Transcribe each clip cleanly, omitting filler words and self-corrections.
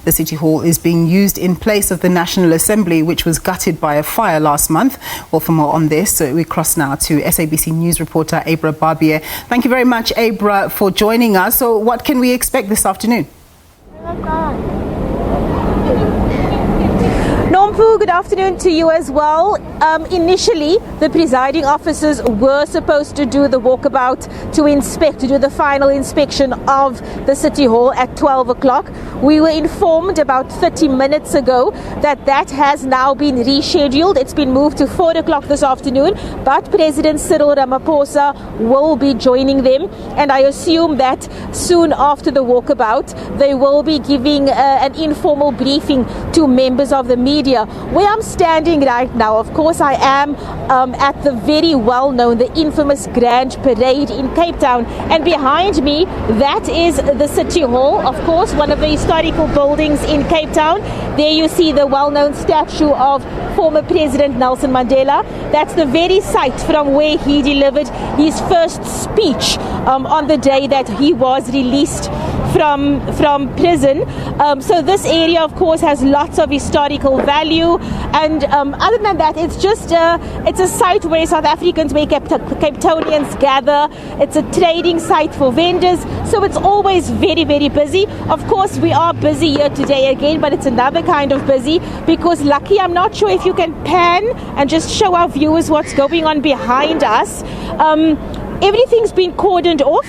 The City Hall is being used in place of the National Assembly, which was gutted by a fire last month. Well, for more on this, we cross now to SABC News reporter Abra Barbier. Thank you very much, Abra, for joining us. So what can we expect this afternoon? Nompu, good afternoon to you as well. Initially, the presiding officers were supposed to do the walkabout to do the final inspection of the City Hall at 12 o'clock. We were informed about 30 minutes ago that has now been rescheduled. It's been moved to 4 o'clock this afternoon, but President Cyril Ramaphosa will be joining them, and I assume that soon after the walkabout, they will be giving an informal briefing to members of the media. Where I'm standing right now, of course, I am at the very well-known, the infamous Grand Parade in Cape Town, and behind me, that is the City Hall, of course, one of the historical buildings in Cape Town. There you see the well-known statue of former President Nelson Mandela. That's the very site from where he delivered his first speech on the day that he was released from prison. So this area, of course, has lots of historical value, and other than that, it's just it's a site where South Africans, where Cape Townians gather. It's a trading site for vendors, so it's always very, very busy. Of course, we are busy here today again, but it's another kind of busy because, Lucky, I'm not sure if you can pan and just show our viewers what's going on behind us. Everything's been cordoned off.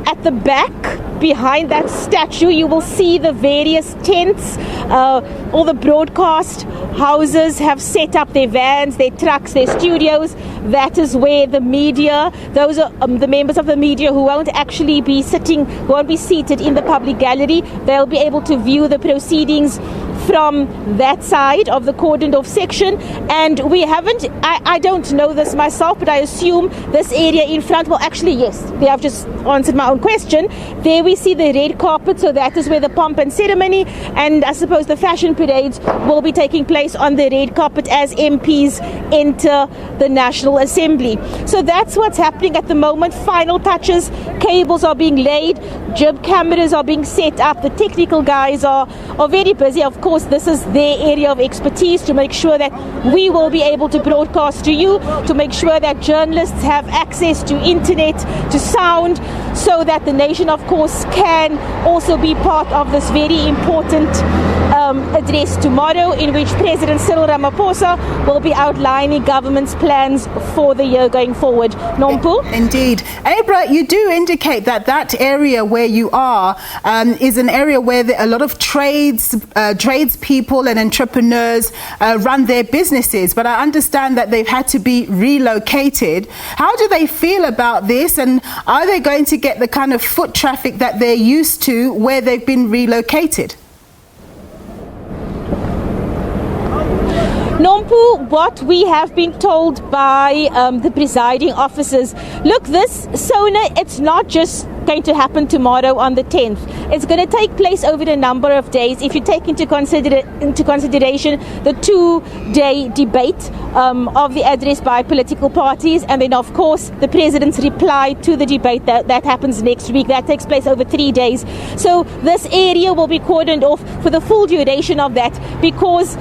At the back, behind that statue, you will see the various tents. All the broadcast houses have set up their vans, their trucks, their studios. That is where the media, those are the members of the media who won't actually be seated in the public gallery. They'll be able to view the proceedings from that side of the cordoned off section. And we haven't, I don't know this myself, but I assume this area in front, well, actually, yes, they have just answered my own question. There we see the red carpet, so that is where the pomp and ceremony, and I suppose the fashion parades will be taking place on the red carpet as MPs enter the National Assembly. So that's what's happening at the moment. Final touches, cables are being laid, jib cameras are being set up, the technical guys are very busy. Of course, this is their area of expertise, to make sure that we will be able to broadcast to you, to make sure that journalists have access to internet, to sound, so that the nation, of course, can also be part of this very important address tomorrow, in which President Cyril Ramaphosa will be outlining government's plans for the year going forward. Nompu? Indeed. Abra, you do indicate that area where you are is an area where a lot of tradespeople and entrepreneurs run their businesses, but I understand that they've had to be relocated. How do they feel about this, and are they going to get the kind of foot traffic that they're used to where they've been relocated? Nompu, what we have been told by the presiding officers, look, this SONA, it's not just going to happen tomorrow on the 10th. It's going to take place over a number of days. If you take into consideration the 2-day debate of the address by political parties, and then, of course, the president's reply to the debate that happens next week. That takes place over 3 days. So this area will be cordoned off for the full duration of that, because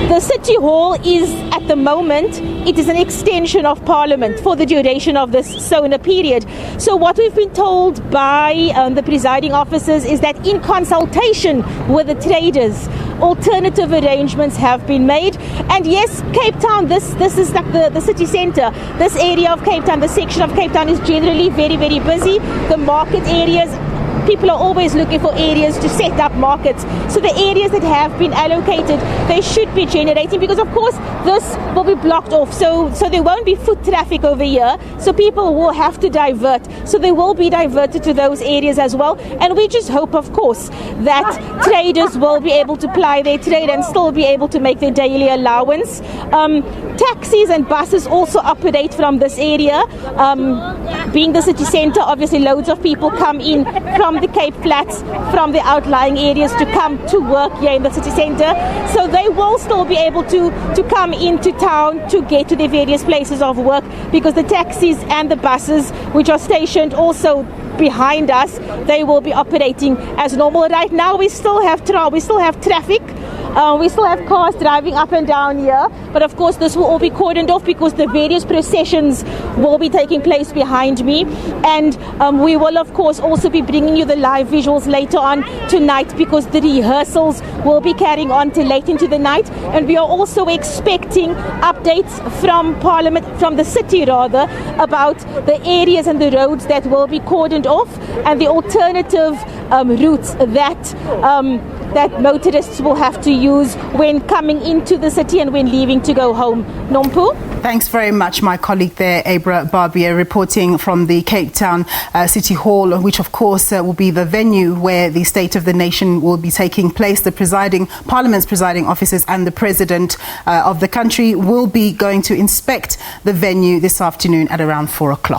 the City Hall is, at the moment, it is an extension of Parliament for the duration of this SONA period. So what we've been told by the presiding officers is that, in consultation with the traders, alternative arrangements have been made. And yes, Cape Town, this is like the city centre. This area of Cape Town, the section of Cape Town, is generally very, very busy. The market areas, people are always looking for areas to set up markets. So the areas that have been allocated, they should be generating, because of course this will be blocked off. So there won't be foot traffic over here. So people will have to divert. So they will be diverted to those areas as well. And we just hope, of course, that traders will be able to ply their trade and still be able to make their daily allowance. Taxis and buses also operate from this area. Being the city centre, obviously loads of people come in from the Cape Flats, from the outlying areas, to come to work here in the city centre. So they will still be able to come into town to get to their various places of work, because the taxis and the buses which are stationed also behind us, they will be operating as normal. Right now we still have traffic. We still have cars driving up and down here, but of course this will all be cordoned off because the various processions will be taking place behind me, and we will of course also be bringing you the live visuals later on tonight because the rehearsals will be carrying on till late into the night, and we are also expecting updates from Parliament, from the city rather, about the areas and the roads that will be cordoned off and the alternative routes that motorists will have to use when coming into the city and when leaving to go home. Nompu? Thanks very much, my colleague there, Abra Barbier, reporting from the Cape Town City Hall, which of course will be the venue where the State of the Nation will be taking place. The Parliament's presiding officers and the President of the country will be going to inspect the venue this afternoon at around 4 o'clock.